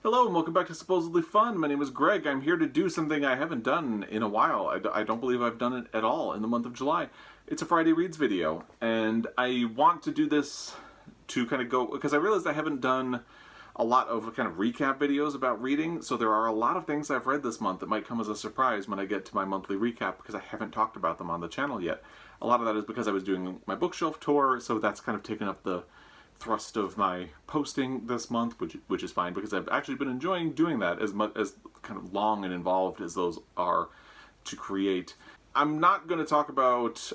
Hello and welcome back to Supposedly Fun. My name is Greg. I'm here to do something I haven't done in a while. I don't believe I've done it at all in the month of July. It's a Friday Reads video, and I want to do this to kind of go, because I realized I haven't done a lot of kind of recap videos about reading, so there are a lot of things I've read this month that might come as a surprise when I get to my monthly recap, because I haven't talked about them on the channel yet. A lot of that is because I was doing my bookshelf tour, so that's kind of taken up the thrust of my posting this month, which is fine because I've actually been enjoying doing that as much as kind of long and involved as those are to create. I'm not going to talk about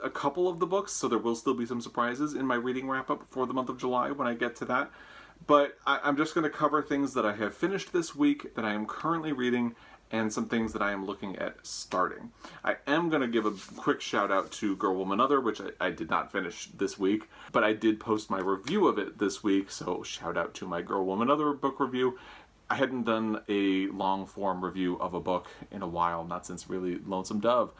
a couple of the books, so there will still be some surprises in my reading wrap-up for the month of July when I get to that. But I'm just going to cover things that I have finished this week, that I am currently reading, and some things that I am looking at starting. I am going to give a quick shout out to Girl, Woman, Other, which I did not finish this week, but I did post my review of it this week, so shout out to my Girl, Woman, Other book review. I hadn't done a long form review of a book in a while, not since really Lonesome Dove,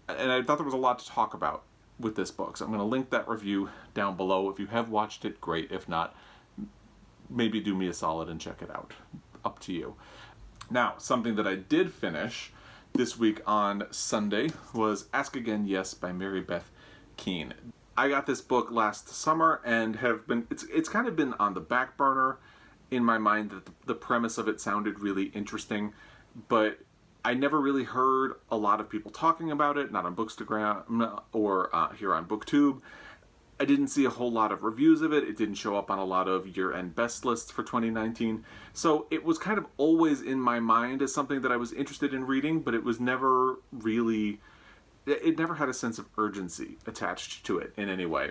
and I thought there was a lot to talk about with this book, so I'm going to link that review down below. If you have watched it, great. If not, maybe do me a solid and check it out. Up to you. Now, something that I did finish this week on Sunday was Ask Again Yes by Mary Beth Keane. I got this book last summer and have been, it's kind of been on the back burner in my mind that the premise of it sounded really interesting, but I never really heard a lot of people talking about it, not on Bookstagram or here on BookTube. I didn't see a whole lot of reviews of it. It didn't show up on a lot of year-end best lists for 2019. So it was kind of always in my mind as something that I was interested in reading, but it was never really, it never had a sense of urgency attached to it in any way.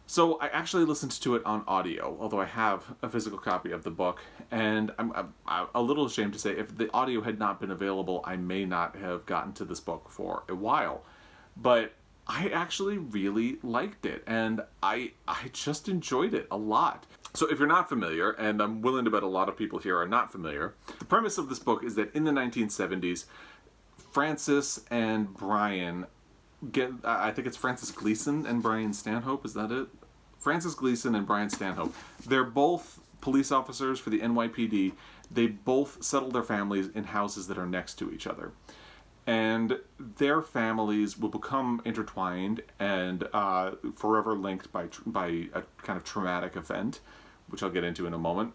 So I actually listened to it on audio, although I have a physical copy of the book, and I'm a little ashamed to say if the audio had not been available, I may not have gotten to this book for a while. But I actually really liked it, and I just enjoyed it a lot. So if you're not familiar, and I'm willing to bet a lot of people here are not familiar, the premise of this book is that in the 1970s, Frances and Brian get, I think it's Frances Gleason and Brian Stanhope, is that it? Frances Gleason and Brian Stanhope. They're both police officers for the NYPD. They both settle their families in houses that are next to each other. And their families will become intertwined and forever linked by a kind of traumatic event, which I'll get into in a moment.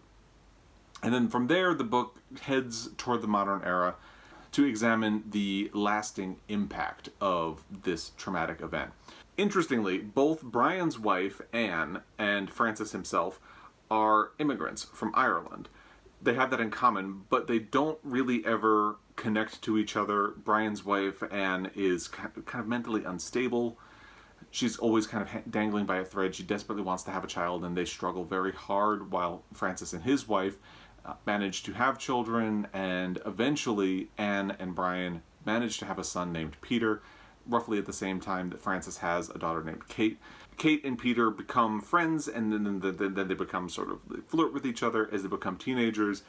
And then from there, the book heads toward the modern era to examine the lasting impact of this traumatic event. Interestingly, both Brian's wife, Anne, and Francis himself are immigrants from Ireland. They have that in common, but they don't really ever connect to each other. Brian's wife, Anne, is kind of mentally unstable. She's always kind of dangling by a thread. She desperately wants to have a child, and they struggle very hard, while Francis and his wife manage to have children, and eventually Anne and Brian manage to have a son named Peter, roughly at the same time that Francis has a daughter named Kate. Kate and Peter become friends, and then they become sort of, they flirt with each other as they become teenagers.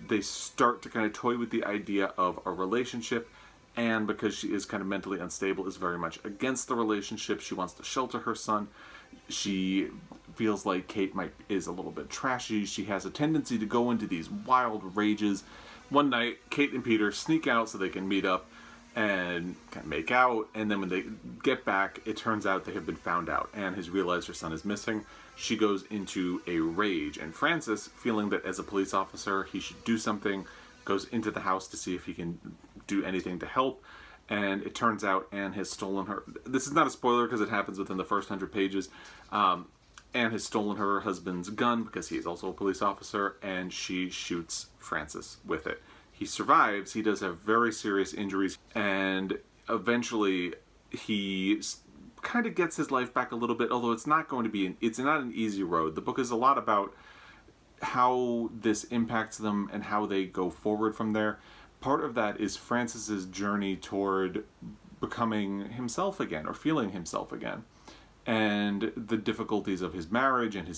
They start to kind of toy with the idea of a relationship, and because she is kind of mentally unstable, is very much against the relationship. She wants to shelter her son. She feels like Kate is a little bit trashy. She has a tendency to go into these wild rages. One night, Kate and Peter sneak out so they can meet up and kind of make out, and then when they get back, it turns out they have been found out. Anne has realized her son is missing. She goes into a rage, and Francis, feeling that as a police officer he should do something, goes into the house to see if he can do anything to help, and it turns out Anne has stolen her. This is not a spoiler because it happens within the first 100 pages. Anne has stolen her husband's gun because he is also a police officer, and she shoots Francis with it. He survives. He does have very serious injuries, and eventually he kind of gets his life back a little bit, although it's not going to be, it's not an easy road. The book is a lot about how this impacts them and how they go forward from there. Part of that is Francis's journey toward becoming himself again, or feeling himself again, and the difficulties of his marriage and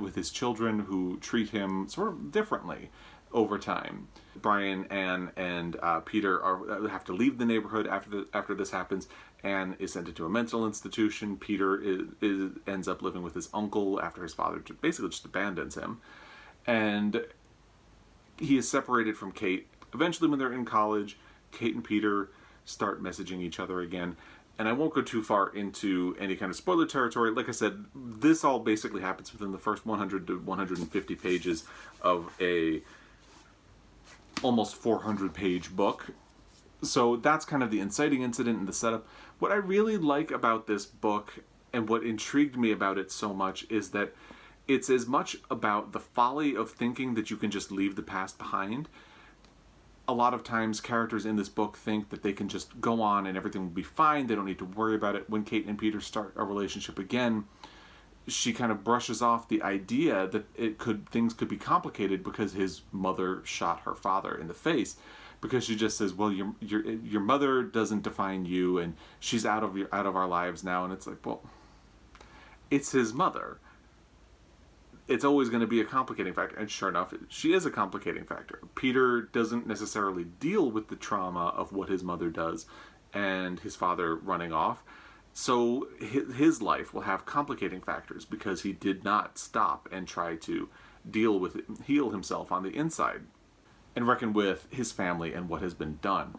with his children, who treat him sort of differently over time. Brian, Anne, and Peter have to leave the neighborhood after this happens. Anne is sent into a mental institution. Peter ends up living with his uncle after his father basically just abandons him. And he is separated from Kate. Eventually, when they're in college, Kate and Peter start messaging each other again. And I won't go too far into any kind of spoiler territory. Like I said, this all basically happens within the first 100 to 150 pages of a almost 400-page book. So that's kind of the inciting incident and the setup. What I really like about this book, and what intrigued me about it so much, is that it's as much about the folly of thinking that you can just leave the past behind. A lot of times characters in this book think that they can just go on and everything will be fine. They don't need to worry about it. When Kate and Peter start a relationship again, she kind of brushes off the idea that things could be complicated because his mother shot her father in the face. Because she just says, well, your mother doesn't define you, and she's out of our lives now. And it's like, well, it's his mother. It's always going to be a complicating factor. And sure enough, she is a complicating factor. Peter doesn't necessarily deal with the trauma of what his mother does and his father running off. So his life will have complicating factors because he did not stop and try to deal with it, heal himself on the inside, and reckon with his family and what has been done.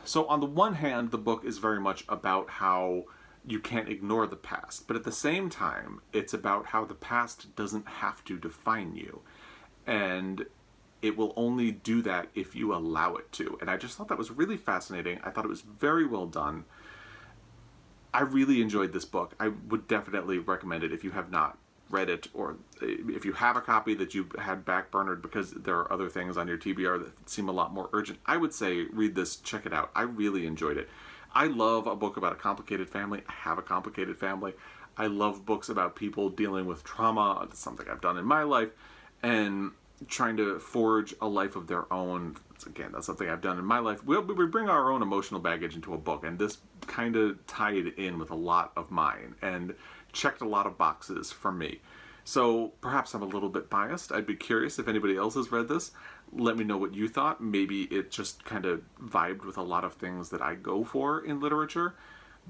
So on the one hand, the book is very much about how you can't ignore the past, but at the same time, it's about how the past doesn't have to define you, and it will only do that if you allow it to. And I just thought that was really fascinating. I thought it was very well done. I really enjoyed this book. I would definitely recommend it if you have not read it, or if you have a copy that you had backburnered because there are other things on your TBR that seem a lot more urgent. I would say read this, check it out. I really enjoyed it. I love a book about a complicated family. I have a complicated family. I love books about people dealing with trauma. It's something I've done in my life, and trying to forge a life of their own. Again, that's something I've done in my life. We bring our own emotional baggage into a book, and this kind of tied in with a lot of mine and checked a lot of boxes for me. So perhaps I'm a little bit biased. I'd be curious if anybody else has read this. Let me know what you thought. Maybe it just kind of vibed with a lot of things that I go for in literature.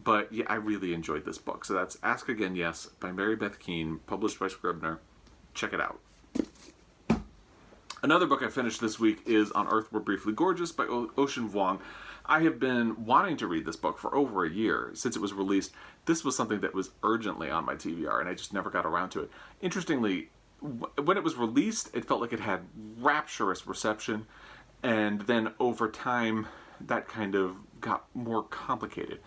But yeah, I really enjoyed this book. So that's Ask Again Yes by Mary Beth Keane, published by Scribner. Check it out. Another book I finished this week is On Earth We're Briefly Gorgeous by Ocean Vuong. I have been wanting to read this book for over a year since it was released. This was something that was urgently on my TBR, and I just never got around to it. Interestingly, when it was released, it felt like it had rapturous reception, and then over time, that kind of got more complicated.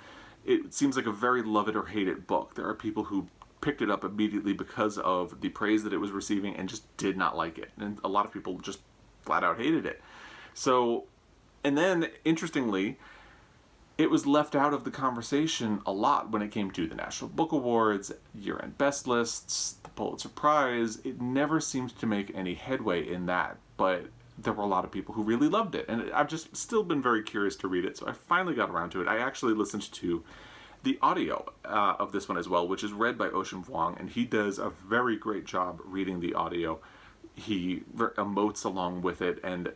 It seems like a very love it or hate it book. There are people who picked it up immediately because of the praise that it was receiving and just did not like it. And a lot of people just flat out hated it. So, and then, interestingly, it was left out of the conversation a lot when it came to the National Book Awards, year-end best lists, the Pulitzer Prize. It never seemed to make any headway in that, but there were a lot of people who really loved it. And I've just still been very curious to read it, so I finally got around to it. I actually listened to the audio of this one as well, which is read by Ocean Vuong, and he does a very great job reading the audio. He emotes along with it, and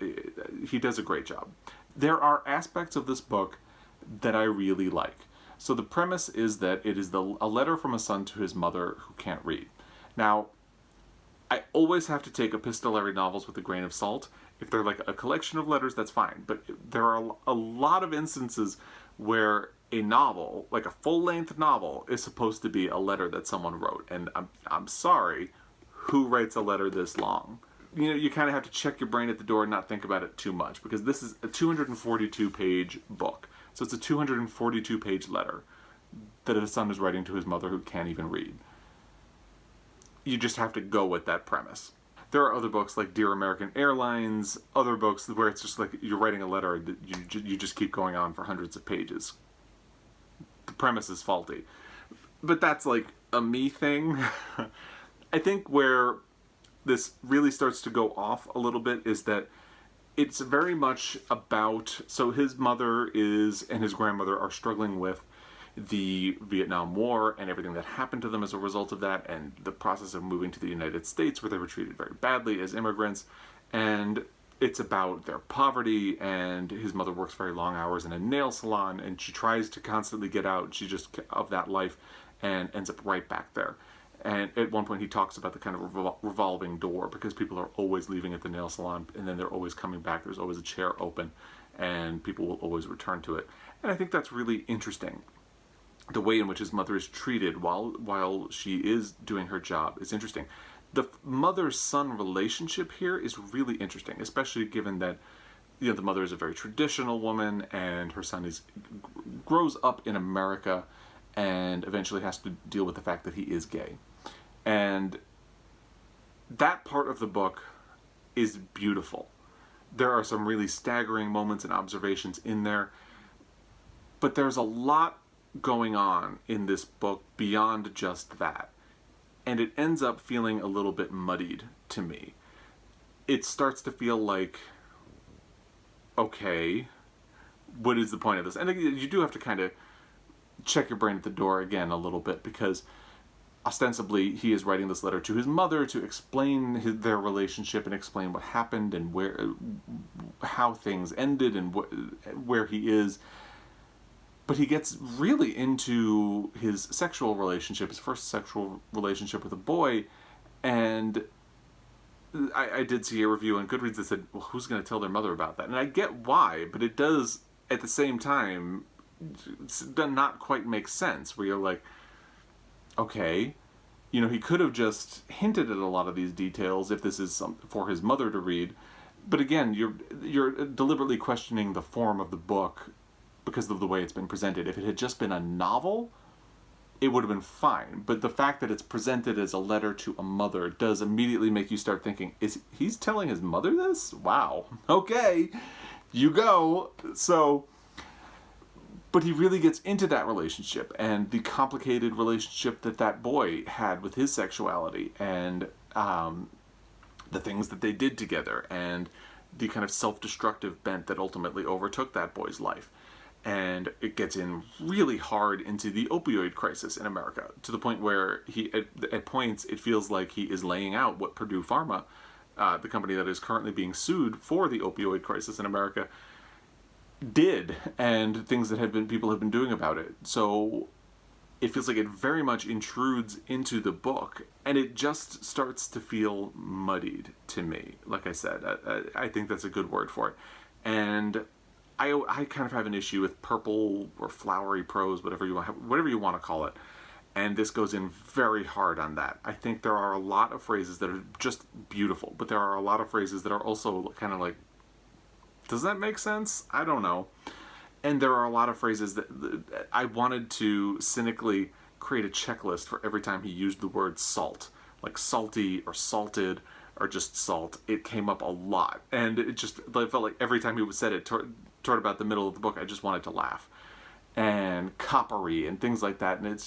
he does a great job. There are aspects of this book that I really like. So the premise is that it is a letter from a son to his mother who can't read. Now, I always have to take epistolary novels with a grain of salt. If they're like a collection of letters, that's fine. But there are a lot of instances where a novel, like a full-length novel, is supposed to be a letter that someone wrote. And I'm sorry, who writes a letter this long? You know, you kind of have to check your brain at the door and not think about it too much, because this is a 242-page book. So it's a 242-page letter that a son is writing to his mother who can't even read. You just have to go with that premise. There are other books like Dear American Airlines, other books where it's just like you're writing a letter that you just keep going on for hundreds of pages. The premise is faulty. But that's like a me thing. I think where this really starts to go off a little bit is that it's very much about, so his mother and his grandmother are struggling with the Vietnam War and everything that happened to them as a result of that, and the process of moving to the United States where they were treated very badly as immigrants. And it's about their poverty, and his mother works very long hours in a nail salon, and she tries to constantly get out of that life and ends up right back there. And at one point he talks about the kind of revolving door, because people are always leaving at the nail salon and then they're always coming back. There's always a chair open and people will always return to it. And I think that's really interesting. The way in which his mother is treated while she is doing her job is interesting. The mother-son relationship here is really interesting, especially given that the mother is a very traditional woman and her son grows up in America and eventually has to deal with the fact that he is gay. And that part of the book is beautiful. There are some really staggering moments and observations in there, but there's a lot going on in this book beyond just that. And it ends up feeling a little bit muddied to me. It starts to feel like, okay, what is the point of this? And you do have to kind of check your brain at the door again a little bit, because ostensibly he is writing this letter to his mother to explain their relationship and explain what happened and how things ended and where he is. But he gets really into his sexual relationship, his first sexual relationship with a boy, and I did see a review on Goodreads that said, well, who's going to tell their mother about that? And I get why, but it does, at the same time, not quite make sense, where you're like, okay, he could have just hinted at a lot of these details if this is for his mother to read. But again, you're deliberately questioning the form of the book because of the way it's been presented. If it had just been a novel, it would have been fine. But the fact that it's presented as a letter to a mother does immediately make you start thinking, he's telling his mother this? Wow. Okay, you go. So, but he really gets into that relationship and the complicated relationship that boy had with his sexuality, and the things that they did together, and the kind of self-destructive bent that ultimately overtook that boy's life. And it gets in really hard into the opioid crisis in America, to the point where at points it feels like he is laying out what Purdue Pharma, the company that is currently being sued for the opioid crisis in America, did, and things that people have been doing about it. So it feels like it very much intrudes into the book, and it just starts to feel muddied to me. Like I said, I think that's a good word for it. And I kind of have an issue with purple or flowery prose, whatever you want to call it. And this goes in very hard on that. I think there are a lot of phrases that are just beautiful, but there are a lot of phrases that are also kind of like, does that make sense? I don't know. And there are a lot of phrases that I wanted to cynically create a checklist for every time he used the word salt, like salty or salted or just salt. It came up a lot, and it felt like every time he said it toward about the middle of the book, I just wanted to laugh. And coppery and things like that. And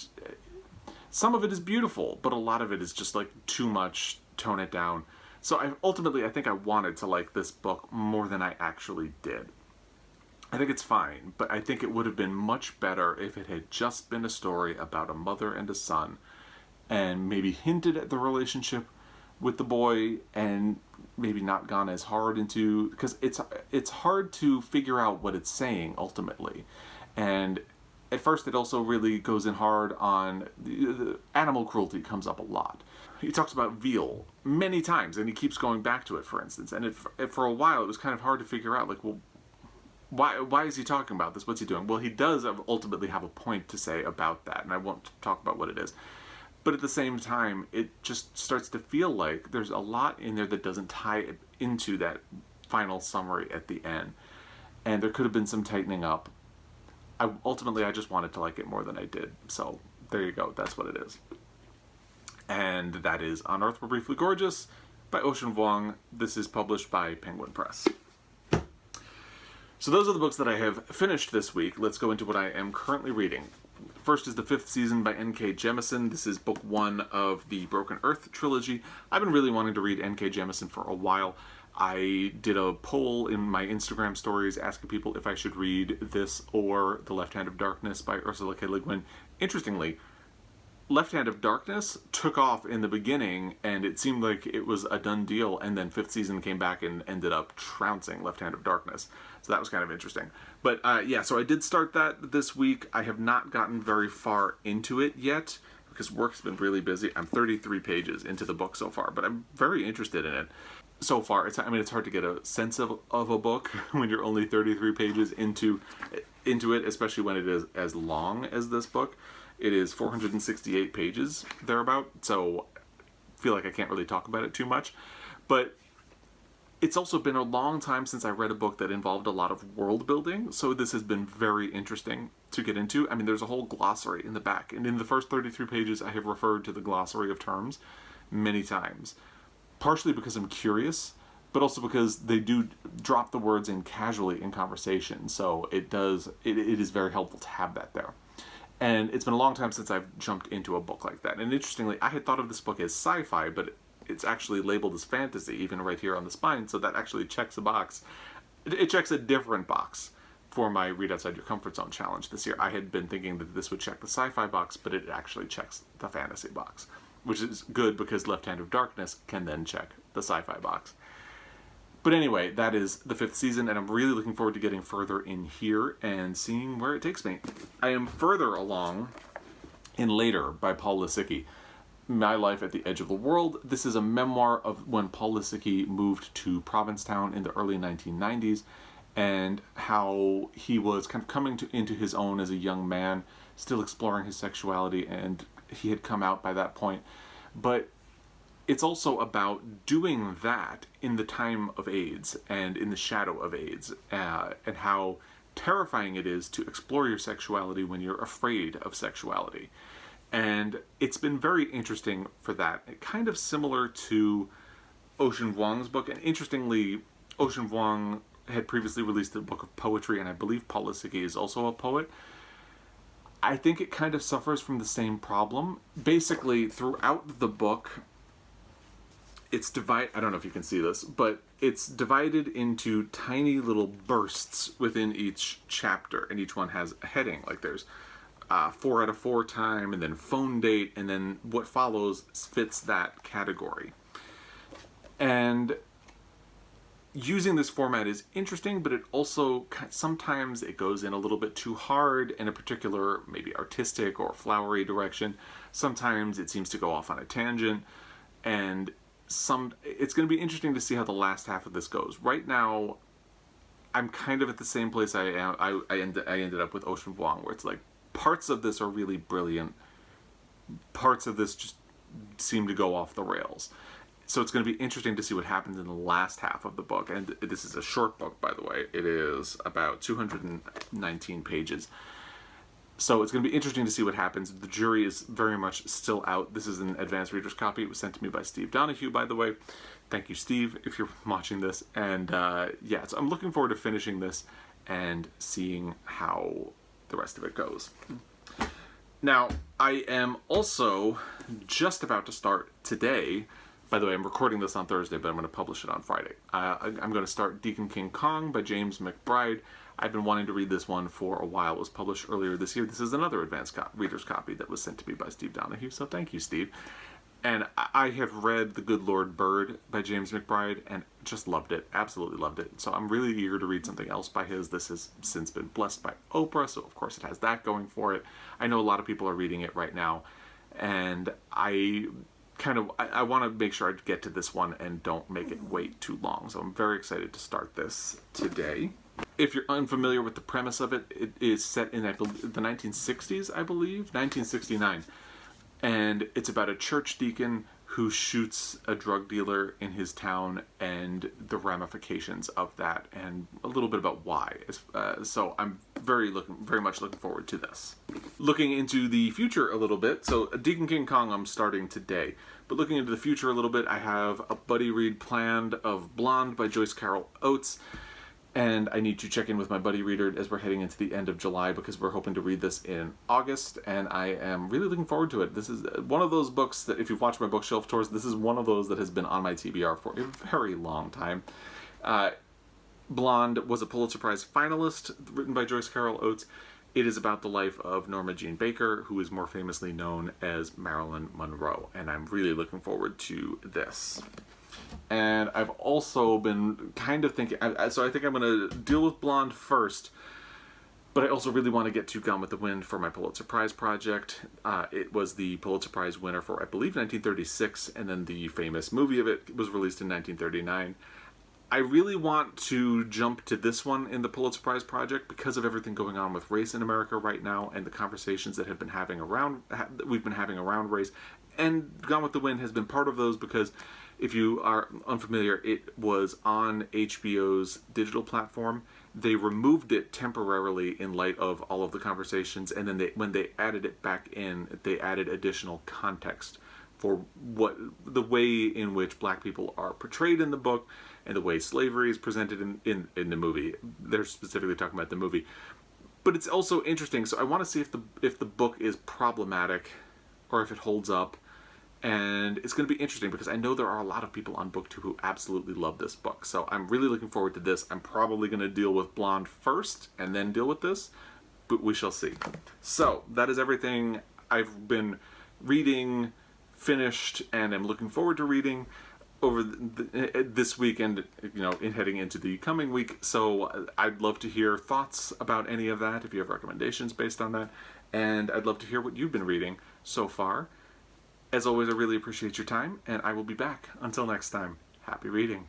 some of it is beautiful, but a lot of it is just like too much, tone it down. So I think I wanted to like this book more than I actually did. I think it's fine, but I think it would have been much better if it had just been a story about a mother and a son, and maybe hinted at the relationship with the boy, and maybe not gone as hard into, because it's hard to figure out what it's saying ultimately. And at first it also really goes in hard on the animal cruelty comes up a lot. He talks about veal many times, and he keeps going back to it, for instance. And for a while, it was kind of hard to figure out, like, well, why is he talking about this? What's he doing? Well, he does ultimately have a point to say about that, and I won't talk about what it is. But at the same time, it just starts to feel like there's a lot in there that doesn't tie it into that final summary at the end. And there could have been some tightening up. Ultimately, I just wanted to like it more than I did. So there you go. That's what it is. And that is On Earth We're Briefly Gorgeous by Ocean Vuong. This is published by Penguin Press. So those are the books that I have finished this week. Let's go into what I am currently reading. First is The Fifth Season by N.K. Jemisin. This is book one of the Broken Earth trilogy. I've been really wanting to read N.K. Jemisin for a while. I did a poll in my Instagram stories asking people if I should read this or The Left Hand of Darkness by Ursula K. Le Guin. Interestingly, Left Hand of Darkness took off in the beginning, and it seemed like it was a done deal, and then Fifth Season came back and ended up trouncing Left Hand of Darkness. So that was kind of interesting. But yeah, so I did start that this week. I have not gotten very far into it yet. because work's been really busy. I'm 33 pages into the book so far, but I'm very interested in it. So far, it's hard to get a sense of a book when you're only 33 pages into it, especially when it is as long as this book. It is 468 pages, thereabout, so I feel like I can't really talk about it too much. But it's also been a long time since I read a book that involved a lot of world building, so this has been very interesting to get into. I mean, there's a whole glossary in the back, and in the first 33 pages, I have referred to the glossary of terms many times. Partially because I'm curious, but also because they do drop the words in casually in conversation, so it is very helpful to have that there. And it's been a long time since I've jumped into a book like that. And interestingly, I had thought of this book as sci-fi, but it's actually labeled as fantasy, even right here on the spine, so that actually checks a box. It checks a different box for my Read Outside Your Comfort Zone challenge this year. I had been thinking that this would check the sci-fi box, but it actually checks the fantasy box, which is good because Left Hand of Darkness can then check the sci-fi box. But anyway, that is the 5th season, and I'm really looking forward to getting further in here and seeing where it takes me. I am further along in Later by Paul Lisicky, My Life at the Edge of the World. This is a memoir of when Paul Lisicky moved to Provincetown in the early 1990s, and how he was kind of coming into his own as a young man, still exploring his sexuality, and he had come out by that point. But it's also about doing that in the time of AIDS and in the shadow of AIDS, and how terrifying it is to explore your sexuality when you're afraid of sexuality. And it's been very interesting for that. Kind of similar to Ocean Vuong's book. And interestingly, Ocean Vuong had previously released a book of poetry, and I believe Paul Lisicky is also a poet. I think it kind of suffers from the same problem. Basically, throughout the book, it's divided, I don't know if you can see this, but it's divided into tiny little bursts within each chapter, and each one has a heading. Like there's 4 out of 4 time, and then phone date, and then what follows fits that category. And using this format is interesting, but it also sometimes it goes in a little bit too hard in a particular maybe artistic or flowery direction. Sometimes it seems to go off on a tangent, and it's going to be interesting to see how the last half of this goes. Right now, I'm kind of at the same place I ended up with Ocean Vuong, where it's like parts of this are really brilliant, parts of this just seem to go off the rails. So it's going to be interesting to see what happens in the last half of the book. And this is a short book, by the way. It is about 219 pages. So it's going to be interesting to see what happens. The jury is very much still out. This is an advanced reader's copy. It was sent to me by Steve Donahue, by the way. Thank you, Steve, if you're watching this. And yeah, so I'm looking forward to finishing this and seeing how the rest of it goes. Now, I am also just about to start today. By the way, I'm recording this on Thursday, but I'm going to publish it on Friday. I'm going to start Deacon King Kong by James McBride. I've been wanting to read this one for a while. It was published earlier this year. This is another advanced reader's copy that was sent to me by Steve Donahue, so thank you, Steve. And I have read The Good Lord Bird by James McBride and just loved it, absolutely loved it. So I'm really eager to read something else by his. This has since been blessed by Oprah, so of course it has that going for it. I know a lot of people are reading it right now, and I want to make sure I get to this one and don't make it wait too long. So I'm very excited to start this today. If you're unfamiliar with the premise of it, it is set in the 1960s, I believe, 1969. And it's about a church deacon who shoots a drug dealer in his town and the ramifications of that, and a little bit about why. So I'm very much looking forward to this. Looking into the future a little bit, so Deacon King Kong I'm starting today, but looking into the future a little bit, I have a buddy read planned of Blonde by Joyce Carol Oates. And I need to check in with my buddy reader as we're heading into the end of July, because we're hoping to read this in August, and I am really looking forward to it. This is one of those books that, if you've watched my bookshelf tours, this is one of those that has been on my TBR for a very long time. Blonde was a Pulitzer Prize finalist, written by Joyce Carol Oates. It is about the life of Norma Jean Baker, who is more famously known as Marilyn Monroe, and I'm really looking forward to this. And I've also been kind of thinking, so I think I'm going to deal with Blonde first, But I also really want to get to Gone with the Wind for my Pulitzer Prize project. It was the Pulitzer Prize winner for, I believe, 1936, and then the famous movie of it was released in 1939. I really want to jump to this one in the Pulitzer Prize project because of everything going on with race in America right now and the conversations that we've been having around race. And Gone with the Wind has been part of those because, if you are unfamiliar, it was on HBO's digital platform. They removed it temporarily in light of all of the conversations, and then when they added it back in, they added additional context for the way in which black people are portrayed in the book and the way slavery is presented in the movie. They're specifically talking about the movie. But it's also interesting, so I want to see if the book is problematic or if it holds up. And it's going to be interesting because I know there are a lot of people on BookTube who absolutely love this book. So I'm really looking forward to this. I'm probably going to deal with Blonde first and then deal with this, but we shall see. So that is everything I've been reading, finished, and I'm looking forward to reading over this weekend, in heading into the coming week. So I'd love to hear thoughts about any of that, if you have recommendations based on that. And I'd love to hear what you've been reading so far. As always, I really appreciate your time, and I will be back. Until next time, happy reading.